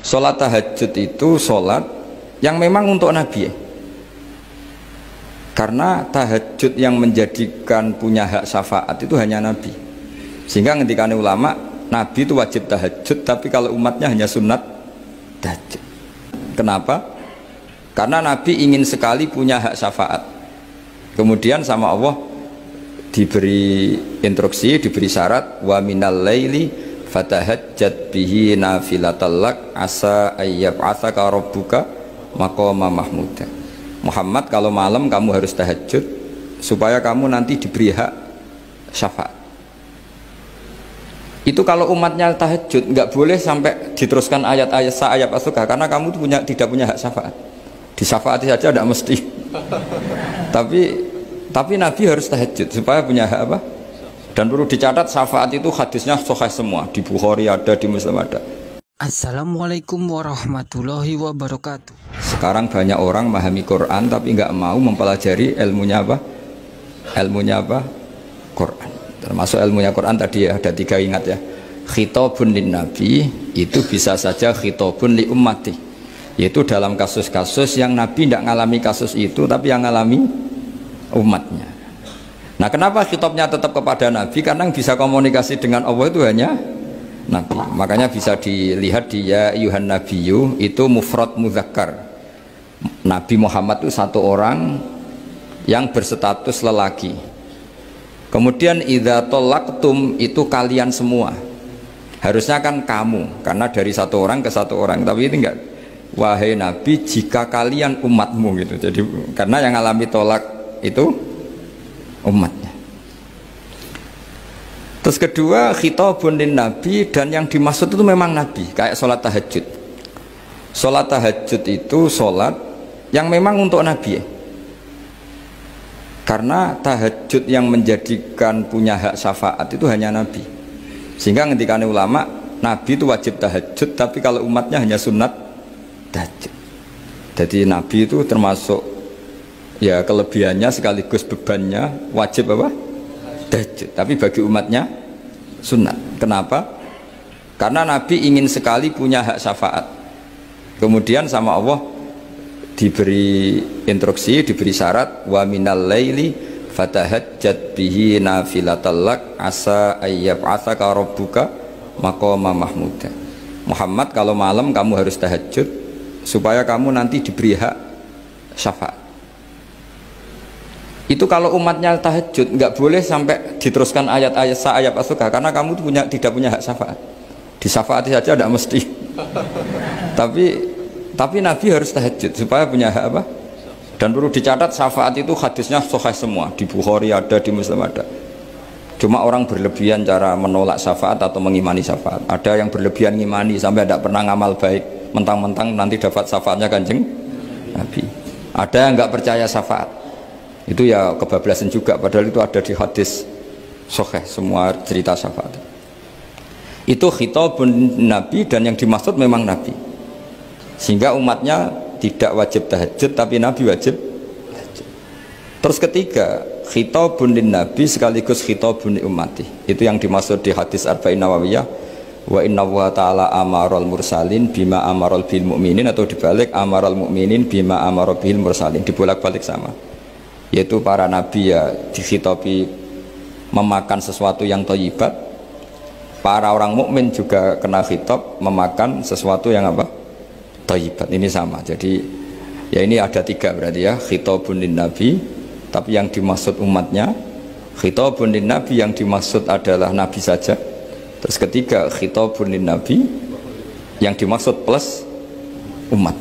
Sholat tahajud itu sholat yang memang untuk Nabi. Karena tahajud yang menjadikan punya hak syafaat itu hanya Nabi. Sehingga ngendikane ulama, Nabi itu wajib tahajud, tapi kalau umatnya hanya sunat tahajud. Kenapa? Karena Nabi ingin sekali punya hak syafaat. Kemudian sama Allah diberi instruksi, diberi syarat, wa minal laili fatahajjat bihi nafilatallak asa ayyab'atsaka rabbuka maqama mahmuda. Muhammad, kalau malam kamu harus tahajud supaya kamu nanti diberi hak syafaat. Itu kalau umatnya tahajud nggak boleh sampai diteruskan ayat-ayat sa'ayat asuka, karena kamu tidak punya hak syafaat. Disyafaati saja tidak mesti. tapi Nabi harus tahajud supaya punya hak apa? Dan perlu dicatat, syafaat itu hadisnya sahih semua, di Bukhari ada, di Muslim ada. Assalamualaikum warahmatullahi wabarakatuh. Sekarang banyak orang memahami Quran tapi nggak mau mempelajari ilmunya apa? Ilmunya apa? Quran. Termasuk ilmunya Quran tadi ya, ada 3, ingat ya. Khitabun lin Nabi itu bisa saja khitabun li ummati, yaitu dalam kasus-kasus yang Nabi tidak ngalami kasus itu, tapi yang ngalami umatnya. Nah, kenapa khitabnya tetap kepada Nabi? Karena yang bisa komunikasi dengan Allah itu hanya Nabi. Makanya bisa dilihat di ya ayyuhan nabiyyu itu mufrad mudzakkar. Nabi Muhammad itu satu orang yang berstatus lelaki. Kemudian idza talaqtum itu kalian semua. Harusnya kan kamu, karena dari satu orang ke satu orang. Tapi ini enggak. Wahai Nabi, jika kalian umatmu gitu. Jadi karena yang alami tolak itu umatnya. Terus kedua, khitabun lin Nabi, dan yang dimaksud itu memang Nabi, kayak sholat tahajud. Sholat tahajud itu sholat yang memang untuk Nabi. Karena tahajud yang menjadikan punya hak syafaat itu hanya Nabi. Sehingga ngendikane ulama, Nabi itu wajib tahajud, tapi kalau umatnya hanya sunat tahajud. Jadi Nabi itu termasuk ya kelebihannya sekaligus bebannya wajib apa? Tahajud. Tapi bagi umatnya sunat. Kenapa? Karena Nabi ingin sekali punya hak syafaat. Kemudian sama Allah diberi instruksi, diberi syarat, wa minal laili fatahajjat bihi nafilatallak asa ayyab'atsaka rabbuka maqama mahmuda. Muhammad, kalau malam kamu harus tahajud supaya kamu nanti diberi hak syafaat. Itu kalau umatnya tahajud nggak boleh sampai diteruskan ayat-ayat sa'ayat asuka, karena kamu tidak punya hak syafaat. Disyafaati saja tidak mesti. tapi Nabi harus tahajud supaya punya hak apa? Dan perlu dicatat, syafaat itu hadisnya sahih semua, di Bukhari ada, di Muslim ada. Cuma orang berlebihan cara menolak syafaat atau mengimani syafaat. Ada yang berlebihan ngimani sampai tidak pernah ngamal baik, mentang-mentang nanti dapat syafaatnya Kanjeng Nabi. Ada yang nggak percaya syafaat, itu ya kebablasan juga, padahal itu ada di hadis sahih semua cerita syafaat. Itu khitabun Nabi, dan yang dimaksud memang Nabi. Sehingga umatnya tidak wajib tahajud, tapi Nabi wajib tahajud. Terus ketiga, khitabun lin Nabi sekaligus khitabun li ummati. Itu yang dimaksud di hadis Arba'in Nawawiyah, wa inna wa ta'ala amaral mursalin bima amaral bil mu'minin, atau dibalik amaral mu'minin bima amaral bil mursalin, dibolak-balik sama. Yaitu para nabi ya dikhitabi memakan sesuatu yang thayyibat, para orang mukmin juga kena khitab memakan sesuatu yang apa? Thayyibat. Ini sama. Jadi ya ini ada 3 berarti ya, khitabun lin Nabi, tapi yang dimaksud umatnya. Khitabun lin Nabi yang dimaksud adalah Nabi saja. Terus ketiga, khitabun lin Nabi yang dimaksud plus umat.